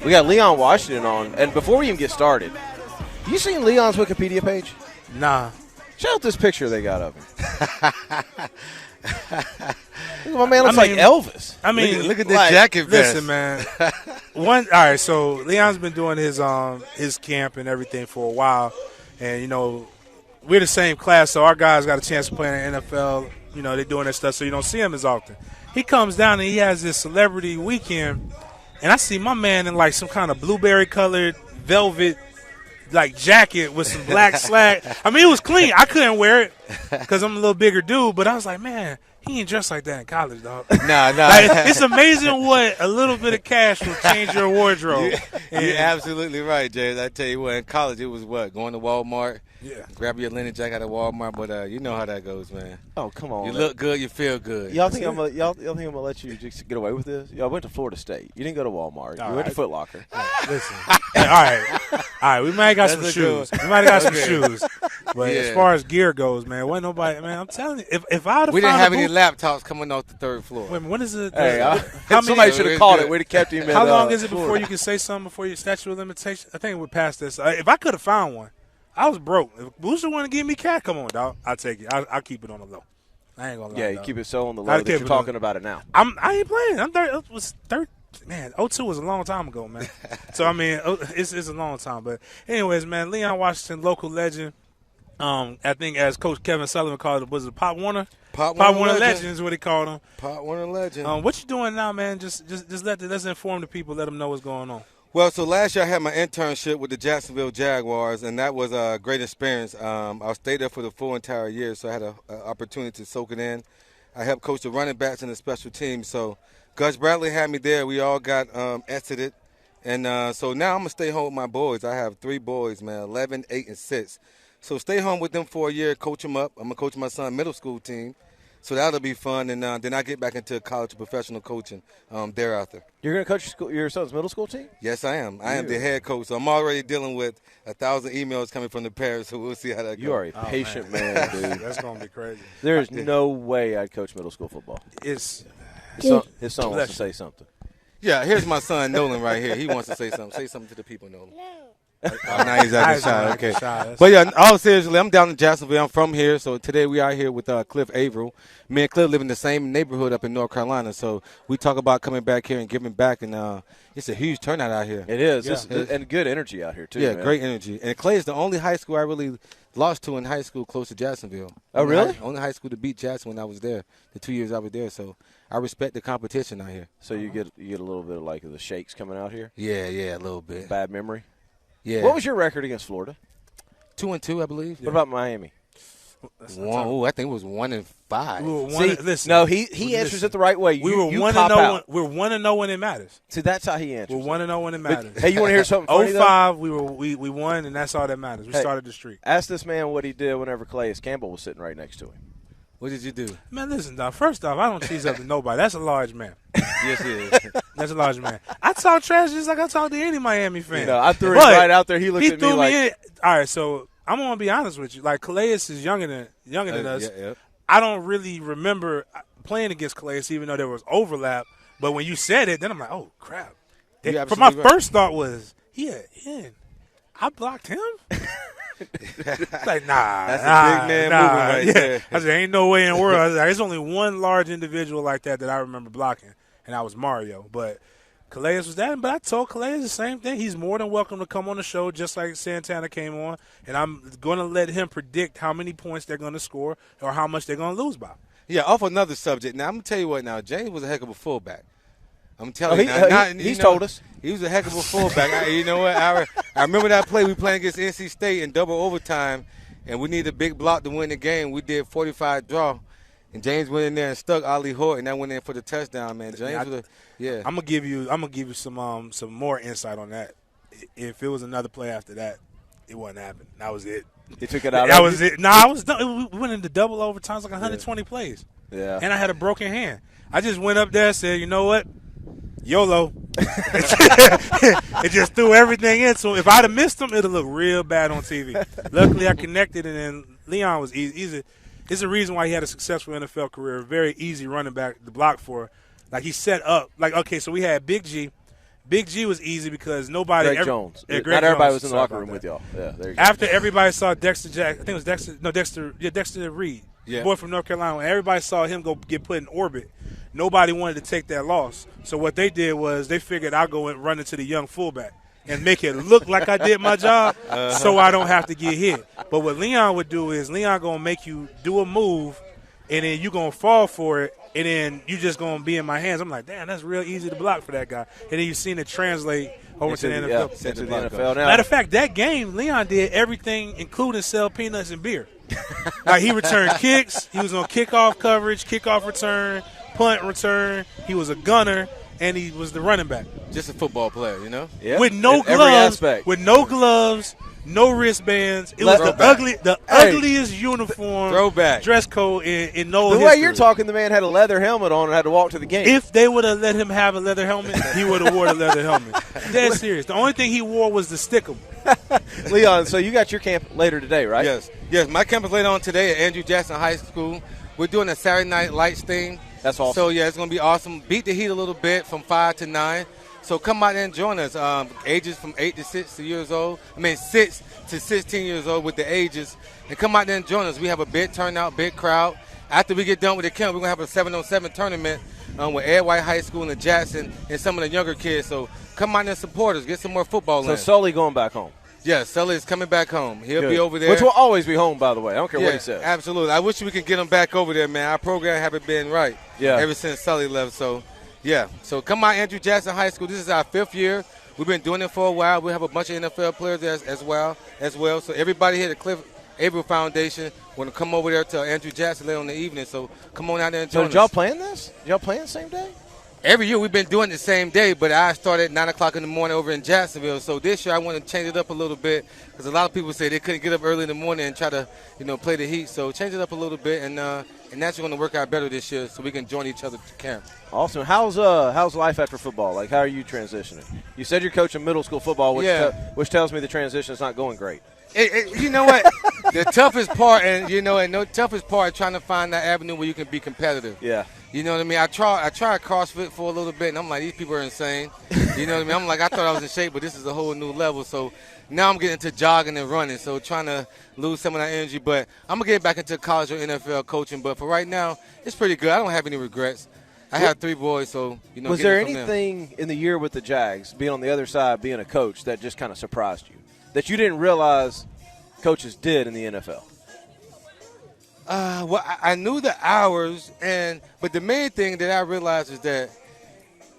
We got Leon Washington on. And before we even get started, you seen Leon's Wikipedia page? Nah. Check out this picture they got of him. My man looks like Elvis. I mean, look at this jacket vest. Listen, man. All right, so Leon's been doing his camp and everything for a while. And, you know, we're the same class, so our guys got a chance to play in the NFL. You know, they're doing that stuff, so you don't see him as often. He comes down and he has this celebrity weekend, and I see my man in, like, some kind of blueberry-colored velvet, like, jacket with some black slack. I mean, it was clean. I couldn't wear it because I'm a little bigger dude, but I was like, man, he ain't dressed like that in college, dog. Nah. Like, it's amazing what a little bit of cash will change your wardrobe. You're absolutely right, James. I tell you what, in college it was going to Walmart. Yeah. Grab your linen jacket at Walmart, but you know how that goes, man. Oh, come on. You look good, you feel good. Y'all think I'm gonna let you just get away with this? Y'all went to Florida State. You didn't go to Walmart. You went to Foot Locker. Listen. All right. We might have got some shoes. But as far as gear goes, man, wasn't nobody. Man, I'm telling you, if I we didn't have any laptops coming off the third floor. Wait, when is it? Somebody should have called it. We'd have kept him. How long is it before you can say something before your statute of limitations? I think we're past this. If I could have found one. I was broke. If Booster want to give me cat, come on, dog. I'll take it. I'll keep it on the low. I ain't gonna lie. Yeah, you dog. keep it so on the low that you're talking about it now. I ain't playing. I'm 30. It was 30. Man, 02 was a long time ago, man. So I mean, it's a long time. But anyways, man, Leon Washington, local legend. I think as Coach Kevin Sullivan called it, was it Pop Warner? Pop Warner Legend is what he called him. Pop Warner Legend. What you doing now, man? Just let's inform the people, let them know what's going on. Well, so last year I had my internship with the Jacksonville Jaguars, and that was a great experience. I stayed there for the full entire year, so I had an opportunity to soak it in. I helped coach the running backs and the special teams. So Gus Bradley had me there. We all got exited. And so now I'm going to stay home with my boys. I have 3 boys, man, 11, 8, and 6. So stay home with them for a year, coach them up. I'm going to coach my son's middle school team. So that'll be fun, and then I get back into college professional coaching thereafter. You're going to coach your son's middle school team? Yes, I am. I am the head coach. So I'm already dealing with 1,000 emails coming from the parents, so we'll see how that goes. You are a patient man, dude. That's going to be crazy. There is no way I'd coach middle school football. His son wants to say something. Yeah, here's my son, Nolan, right here. He wants to say something. Say something to the people, Nolan. Now he's acting shy. Okay. But yeah, all seriously, I'm down in Jacksonville. I'm from here, so today we are here with Cliff Avril. Me and Cliff live in the same neighborhood up in North Carolina, so we talk about coming back here and giving back, and it's a huge turnout out here. It is, and good energy out here too. Yeah, man. great energy. And Clay is the only high school I really lost to in high school close to Jacksonville. Oh, really? Only high school to beat Jackson when I was there, the 2 years I was there. So I respect the competition out here. So you get a little bit of like the shakes coming out here? Yeah, a little bit. Bad memory? Yeah. What was your record against Florida? 2-2, I believe. What about Miami? I think it was 1-5. No, he answers it the right way. We're 1-0 when it matters. See, that's how he answers. We're 1-0 when it matters. Hey, you want to hear something funny? 05, we won, and that's all that matters. We started the streak. Ask this man what he did whenever Calais Campbell was sitting right next to him. What did you do? Man, listen, dog. First off, I don't cheese up to nobody. That's a large man. Yes, he is. That's a large man. I talk trash just like I talk to any Miami fan. You know, I threw him right out there. He looked at me like. In. All right, so I'm gonna be honest with you. Like Calais is younger than us. Yeah. I don't really remember playing against Calais, even though there was overlap. But when you said it, then I'm like, oh crap. But my first thought was, I blocked him. Like, that's a big man moving right there. I said, ain't no way in the world. I was like, there's only one large individual like that I remember blocking, and that was Mario. But Calais was that. But I told Calais the same thing. He's more than welcome to come on the show, just like Santana came on, and I'm going to let him predict how many points they're going to score or how much they're going to lose by. Yeah, off another subject. Now, I'm going to tell you what now. James was a heck of a fullback. I'm telling you. He's told us. He was a heck of a fullback. You know what? I remember that play we playing against NC State in double overtime, and we needed a big block to win the game. We did 45 draw, and James went in there and stuck Ollie Hoyt, and that went in for the touchdown, man. James I'm gonna give you some more insight on that. If it was another play after that, it wouldn't happen. That was it. He took it out. That was it. No, I was done. We went into double overtime, like 120 plays. Yeah. And I had a broken hand. I just went up there and said, you know what? YOLO. It just threw everything in. So if I'd have missed him, it'd look real bad on TV. Luckily, I connected, and then Leon was easy. It's a reason why he had a successful NFL career. Very easy running back to block for. Like, he set up. Like, okay, so we had Big G, Big G was easy because nobody. Greg Jones. Yeah, Not everybody was in the Sorry locker room about with that. y'all. Yeah, there you go. After everybody saw Dexter Jack, I think it was Dexter. No, Dexter Reed, Yeah. boy from North Carolina. When everybody saw him go get put in orbit, nobody wanted to take that loss. So what they did was they figured I'll go and run into the young fullback and make it look like I did my job, so I don't have to get hit. But what Leon would do is Leon gonna make you do a move, and then you gonna fall for it, and then you just gonna be in my hands. I'm like, damn, that's real easy to block for that guy. And then you've seen it translate over to the NFL. Yeah, into the NFL now. Matter of fact, that game, Leon did everything, including sell peanuts and beer. Like, he returned kicks. He was on kickoff coverage, kickoff return, punt return. He was a gunner, and he was the running back. Just a football player, you know? Yeah. With no In every gloves. aspect. With no gloves, no wristbands. It was the ugliest uniform Throwback. dress code in no The history. way you're talking, the man had a leather helmet on and had to walk to the game. If they would have let him have a leather helmet, he would have wore the leather helmet. Dead serious. The only thing he wore was the stickum. Leon, so you got your camp later today, right? Yes. My camp is later on today at Andrew Jackson High School. We're doing a Saturday Night Lights thing. That's awesome. So, yeah, it's going to be awesome. Beat the heat a little bit from 5 to 9. So come out and join us. Ages from 8 to 6 years old. 6 to 16 years old with the ages. And come out there and join us. We have a big turnout, big crowd. After we get done with the camp, we're going to have a 7-on-7 tournament with Ed White High School and the Jackson and some of the younger kids. So come out there and support us. Get some more football in. So Sully going back home. Yes, Sully is coming back home. He'll Good. be over there. Which will always be home, by the way. I don't care what he says. Absolutely. I wish we could get him back over there, man. Our program haven't been right ever since Sully left. So, yeah. So come on, Andrew Jackson High School. This is our 5th year. We've been doing it for a while. We have a bunch of NFL players as well. So everybody here at the Cliff Avril Foundation want to come over there to Andrew Jackson later on the evening. So come on out there and join us. So y'all playing this? Y'all playing the same day? Every year we've been doing it the same day, but I started at 9 o'clock in the morning over in Jacksonville. So this year I want to change it up a little bit because a lot of people say they couldn't get up early in the morning and try to, play the heat. So change it up a little bit, and that's going to work out better this year so we can join each other to camp. Awesome. How's life after football? Like, how are you transitioning? You said you're coaching middle school football, which tells me the transition is not going great. You know what? The toughest part, the toughest part is trying to find that avenue where you can be competitive. Yeah. You know what I mean? I tried CrossFit for a little bit, and I'm like, these people are insane. You know what I mean? I'm like, I thought I was in shape, but this is a whole new level. So now I'm getting into jogging and running, so trying to lose some of that energy. But I'm going to get back into college or NFL coaching. But for right now, it's pretty good. I don't have any regrets. I have 3 boys, so, Was there anything in the year with the Jags, being on the other side, being a coach, that just kind of surprised you, that you didn't realize coaches did in the NFL? Well, I knew the hours, but the main thing that I realized is that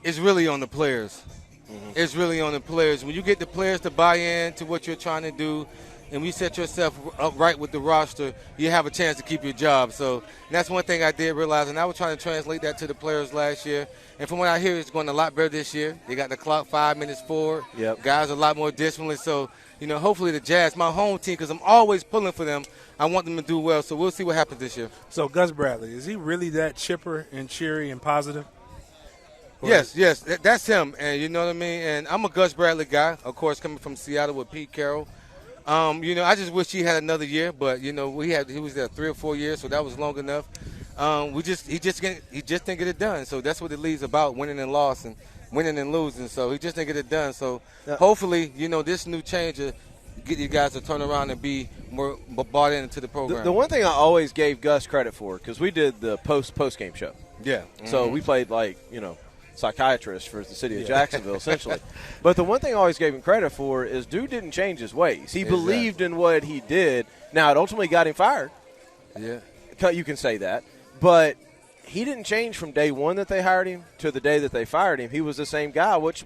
it's really on the players. Mm-hmm. It's really on the players. When you get the players to buy in to what you're trying to do, and you set yourself up right with the roster, you have a chance to keep your job. So that's one thing I did realize, and I was trying to translate that to the players last year. And from what I hear, it's going a lot better this year. They got the clock 5 minutes forward. Yep. Guys are a lot more disciplined. So, hopefully the Jazz, my home team, because I'm always pulling for them, I want them to do well. So we'll see what happens this year. So Gus Bradley, is he really that chipper and cheery and positive? Yes, that's him. And you know what I mean? And I'm a Gus Bradley guy, of course, coming from Seattle with Pete Carroll. I just wish he had another year, but, he was there 3 or 4 years, so that was long enough. He just didn't get it done. So that's what the league's about, winning and losing, winning and losing. So he just didn't get it done. So hopefully, this new change will get you guys to turn around and be more bought into the program. The one thing I always gave Gus credit for, because we did the post-game show. Yeah. Mm-hmm. So we played psychiatrist for the city of Jacksonville, essentially. But the one thing I always gave him credit for is dude didn't change his ways. He believed in what he did. Now, it ultimately got him fired. Yeah. You can say that. But he didn't change from day one that they hired him to the day that they fired him. He was the same guy, which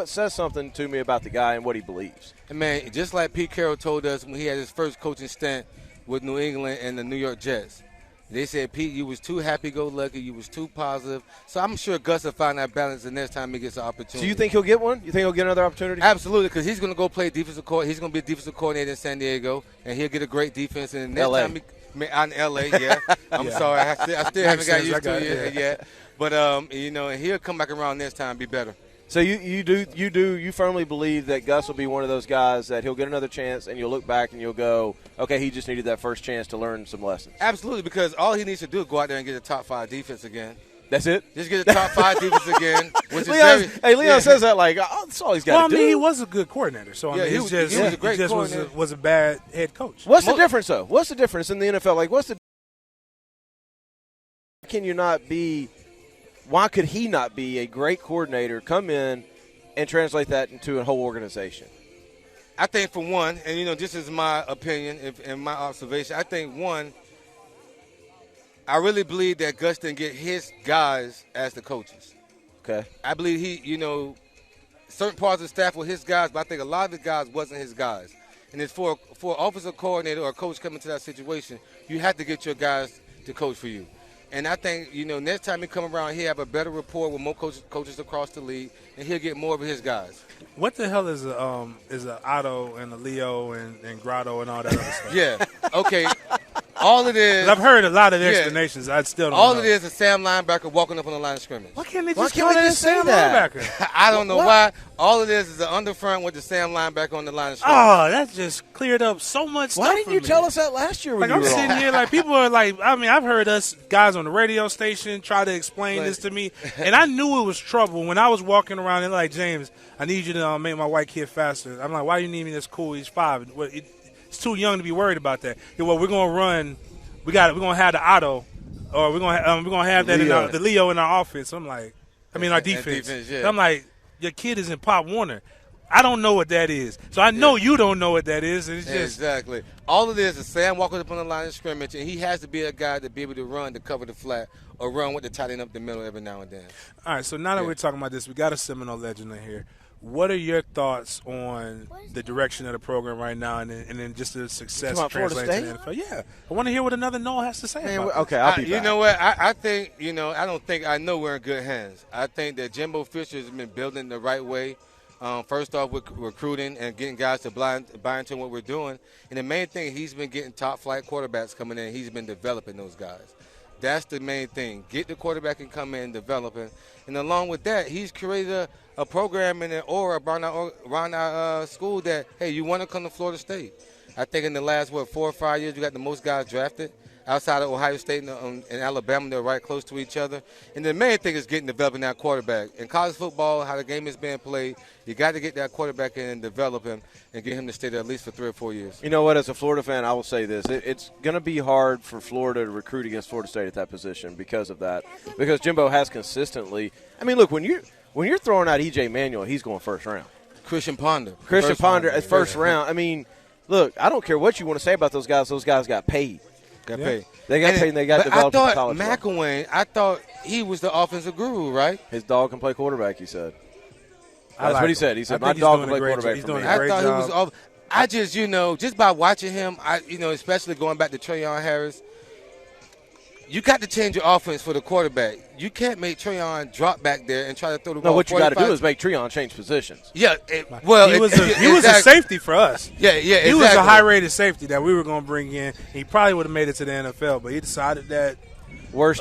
says something to me about the guy and what he believes. And, man, just like Pete Carroll told us when he had his first coaching stint with New England and the New York Jets, they said, Pete, you was too happy-go-lucky. You was too positive. So I'm sure Gus will find that balance the next time he gets an opportunity. So you think he'll get one? You think he'll get another opportunity? Absolutely, because he's going to go play defensive coordinator. He's going to be a defensive coordinator in San Diego, and he'll get a great defense. And the next time in L.A., yeah. I'm sorry. I still haven't got used to it yet. But, and he'll come back around next time and be better. So you firmly believe that Gus will be one of those guys that he'll get another chance and you'll look back and you'll go, okay, he just needed that first chance to learn some lessons. Absolutely, because all he needs to do is go out there and get a top 5 defense again. That's it? Just get the top 5 defense again. Which Leon says that like, oh, that's all he's got to do. Well, I mean, he was a good coordinator. So, I mean, he was a great coordinator. was a bad head coach. What's the difference, though? What's the difference in the NFL? Like, why could he not be a great coordinator, come in and translate that into a whole organization? I think for one, and, this is my opinion and my observation, I think, one, I really believe that Gus didn't get his guys as the coaches. Okay. I believe he, certain parts of the staff were his guys, but I think a lot of the guys wasn't his guys. And it's for an offensive coordinator or a coach coming to that situation, you have to get your guys to coach for you. And I think, next time he come around, he'll have a better rapport with more coaches across the league, and he'll get more of his guys. What the hell is a Otto and a Leo and Grotto and all that other stuff? Yeah. Okay. All it is. I've heard a lot of explanations. I still don't know. All it is Sam linebacker walking up on the line of scrimmage. Why can't they just call it Sam linebacker? I don't know why. All it is the underfront with the Sam linebacker on the line of scrimmage. Oh, that just cleared up so much stuff. Why didn't you tell us that last year when you I'm were sitting on? here like people are like, I mean, I've heard us guys on the radio station try to explain this to me, and I knew it was trouble when I was walking around and like, James, I need you to make my white kid faster. I'm like, why do you need me this cool? He's 5. It's too young to be worried about that. Yeah, well, we're gonna run. We're gonna have the Otto, or we're gonna have that Leo. the Leo in our offense. I'm like, our defense. Yeah. I'm like, your kid is in Pop Warner. I don't know what that is, so I know you don't know what that is. It's just exactly. All it is Sam walking up on the line of scrimmage, and he has to be a guy to be able to run to cover the flat or run with the tight end up the middle every now and then. All right, so now that we're talking about this, we got a Seminole legend in here. What are your thoughts on the direction of the program right now, and then just the success translating to the NFL? Yeah, I want to hear what another Noah has to say. About okay, I'll be back. You know what? I think I know we're in good hands. I think that Jimbo Fisher has been building the right way. First off, with recruiting and getting guys to buy into what we're doing, and the main thing, he's been getting top flight quarterbacks coming in. He's been developing those guys. That's the main thing. Get the quarterback and come in developing. And along with that, he's created a program and an aura around our school that, hey, you want to come to Florida State. I think in the last, 4 or 5 years, we got the most guys drafted. Outside of Ohio State and Alabama, they're right close to each other. And the main thing is developing that quarterback. In college football, how the game is being played, you got to get that quarterback in and develop him and get him to stay there at least for 3 or 4 years. You know what? As a Florida fan, I will say this. It's going to be hard for Florida to recruit against Florida State at that position because of that. Because Jimbo has consistently – I mean, look, when you're throwing out E.J. Manuel, he's going first round. Christian Ponder at first round. I mean, look, I don't care what you want to say about those guys. Those guys got paid. Paid. They got paid and they got developed in college. McElwain, I thought he was the offensive guru, right? His dog can play quarterback, he said. That's like what he him. said. He said, my dog can play quarterback he's for me. doing a great job. He was I just, just by watching him, especially going back to Trayon Harris, you got to change your offense for the quarterback. You can't make Trayon drop back there and try to throw the ball. No, what you got to do is make Trayon change positions. Yeah, he was a safety for us. Yeah, He was a high-rated safety that we were going to bring in. He probably would have made it to the NFL, but he decided that worst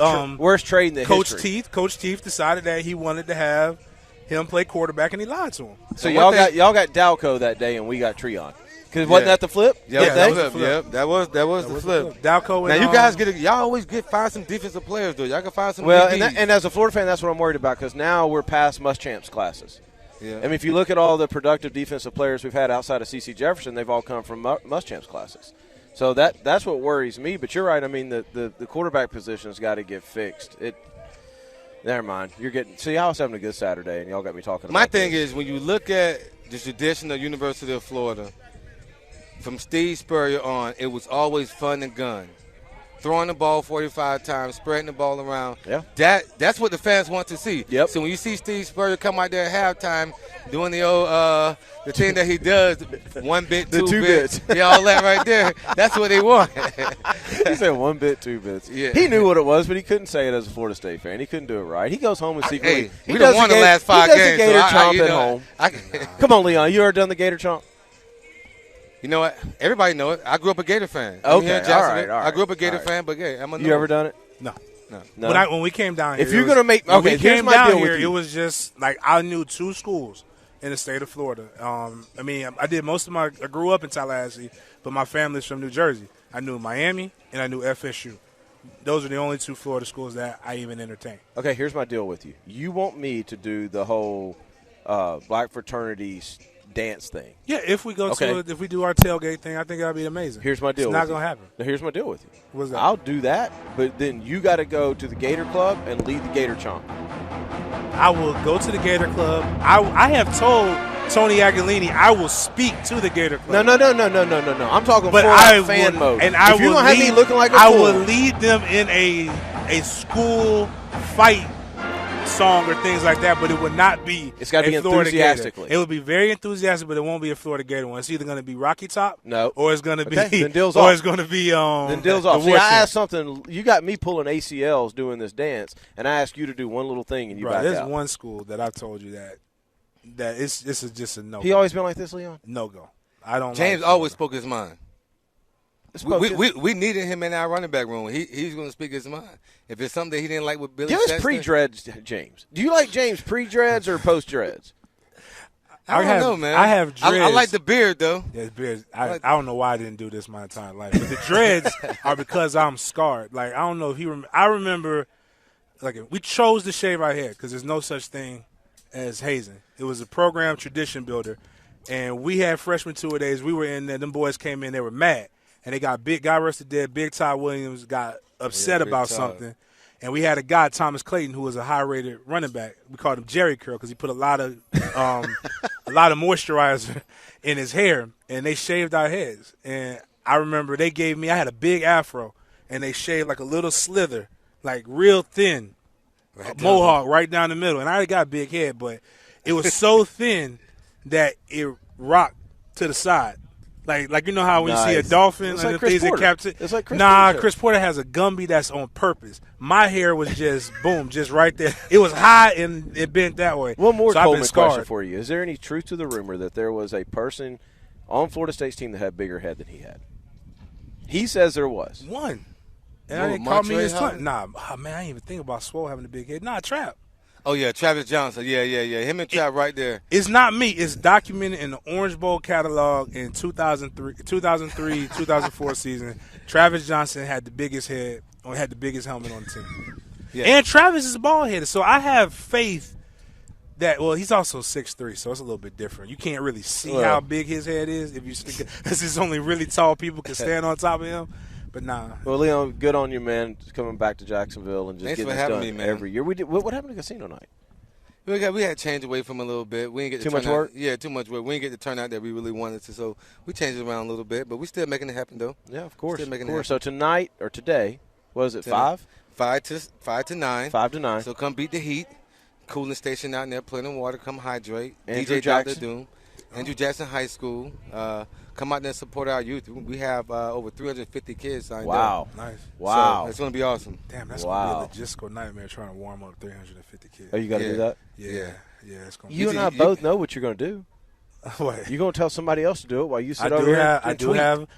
trade in the history. Coach Teeth decided that he wanted to have him play quarterback, and he lied to him. So y'all got Dalco that day, and we got Trayon. Because wasn't that the flip? Yeah, that was the flip. That was the flip. Dalco. Now you guys y'all always find some defensive players though. Y'all can find some. Well, and as a Florida fan, that's what I'm worried about because now we're past Muschamp's classes. Yeah. I mean, if you look at all the productive defensive players we've had outside of C.C. Jefferson, they've all come from Muschamp's classes. So that's what worries me. But you're right. I mean, the quarterback position's got to get fixed. Never mind. I was having a good Saturday, and y'all got me talking about My thing is, when you look at the tradition of University of Florida, from Steve Spurrier on, it was always fun and gun. Throwing the ball 45 times, spreading the ball around. Yeah. That's what the fans want to see. Yep. So when you see Steve Spurrier come out there at halftime doing the old the thing that he does, 1 bit, 2 bits. Yeah, all that right there. That's what they want. He said 1 bit, 2 bits. Yeah. He knew what it was, but he couldn't say it as a Florida State fan. He couldn't do it right. He goes home and secretly. Hey, we done won the last 5 games. He does the Gator Chomp at home. Come on, Leon. You ever done the Gator Chomp? You know what? Everybody know it. I grew up a Gator fan. Okay, all right. I grew up a Gator fan, but I'm a You ever done it? No. When we came down here, if you're gonna make okay, here's my deal with you. It was just like I knew 2 schools in the state of Florida. I mean, I did most of I grew up in Tallahassee, but my family's from New Jersey. I knew Miami and I knew FSU. Those are the only 2 Florida schools that I even entertain. Okay, here's my deal with you. You want me to do the whole black fraternities dance thing. Yeah, if we go to it, if we do our tailgate thing, I think that'd be amazing. Here's my deal It's with not you. going to happen. Now, here's my deal with you. What's that? I'll do that, but then you got to go to the Gator Club and lead the Gator Chomp. I will go to the Gator Club. I have told Tony Agolini I will speak to the Gator Club. No. I'm talking But fan mode. And if you're going to have me looking like a fool, will lead them in a school fight song or things like that, but it would not be it's got to be Florida enthusiastically. Gator. It would be very enthusiastic, but it won't be a Florida Gator one. It's either going to be Rocky Top, or it's going to be then deal's or off. it's going to be then deal's off. See, I asked something. You got me pulling ACLs doing this dance, and I asked you to do one little thing, and you back out. There's one school that I've told you that this is just a no. He always been like this, Leon? No go. I don't. James always spoke his mind. We needed him in our running back room. He's going to speak his mind. If it's something that he didn't like with Billy Give Sexton, us pre-dreads, James. Do you like James pre-dreads or post-dreads? I don't know, man. I have dreads. I like the beard, though. Yeah, beards. I don't know why I didn't do this my entire life. But the dreads are because I'm scarred. Like, I don't know if he I remember, like, we chose to shave our hair because there's no such thing as hazing. It was a program tradition builder. And we had freshman two-a-days. We were in there. Them boys came in. They were mad. And they got God rest the dead, Big Todd Williams got upset about something. And we had a guy, Thomas Clayton, who was a high-rated running back. We called him Jerry Curl because he put a lot of moisturizer in his hair. And they shaved our heads. And I remember I had a big afro, and they shaved like a little slither, like real thin, mohawk right down the middle. And I already got a big head, but it was so thin that it rocked to the side. Like you know how when you see a dolphin it's and like the things that capture. It's like Chris Porter. Chris Porter has a Gumby that's on purpose. My hair was just boom, just right there. It was high and it bent that way. One more so Coleman question for you: is there any truth to the rumor that there was a person on Florida State's team that had bigger head than he had? He says there was one, and they called me his son. Nah, man, I didn't even think about Swole having a big head. Nah, Trap. Oh, yeah, Travis Johnson. Yeah. Him and Trap right there. It's not me. It's documented in the Orange Bowl catalog in 2003-2004 season. Travis Johnson had the biggest head, or had the biggest helmet on the team. Yeah. And Travis is bald-headed, so I have faith that, well, he's also 6'3", so it's a little bit different. You can't really see how big his head is if you stick it, because it's only really tall people can stand on top of him. But nah. Well, Leon, good on you, man. Just coming back to Jacksonville and just Thanks getting for this having done me, man. every year. What happened to casino night? We had to change away from a little bit. We didn't get too much work. Yeah, too much work. We didn't get the turnout that we really wanted to, so we changed it around a little bit. But we're still making it happen, though. Yeah, of course. Still making it happen. So tonight or today, what is it? 5? 5 to 9. 5 to 9. So come beat the heat. Cooling station out there, plenty of water. Come hydrate. Andrew DJ Jackson. Dr. Doom. Andrew Jackson High School. Come out there and support our youth. We have over 350 kids signed up. Wow. Nice. Wow. So it's going to be awesome. Damn, that's going to be a logistical nightmare trying to warm up 350 kids. Oh, you got to do that? Yeah, it's going to be. You and I both know what you're going to do. What? You're going to tell somebody else to do it while you sit over here I do have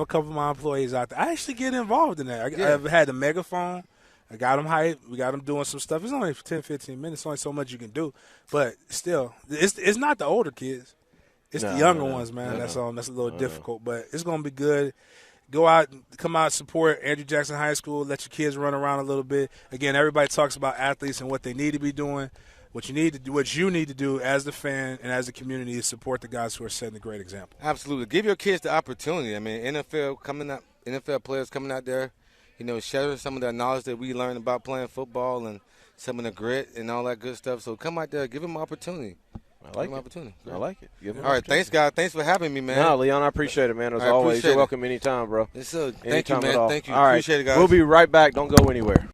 a couple of my employees out there. I actually get involved in that. I've had the megaphone. I got them hyped. We got them doing some stuff. It's only 10, 15 minutes. It's only so much you can do. But still, it's not the older kids. It's the younger ones, man. That's a little difficult. But it's going to be good. Go out, come out, support Andrew Jackson High School. Let your kids run around a little bit. Again, everybody talks about athletes and what they need to be doing. What you need to do as the fan and as the community is support the guys who are setting a great example. Absolutely. Give your kids the opportunity. I mean, NFL players coming out there, sharing some of the knowledge that we learned about playing football and some of the grit and all that good stuff. So come out there, give them an opportunity. I like it. All right, thanks, guys. Thanks for having me, man. No, Leon, I appreciate it, man. As always, you're welcome anytime, bro. Thank you, man. Thank you. All right, appreciate it, guys. We'll be right back. Don't go anywhere.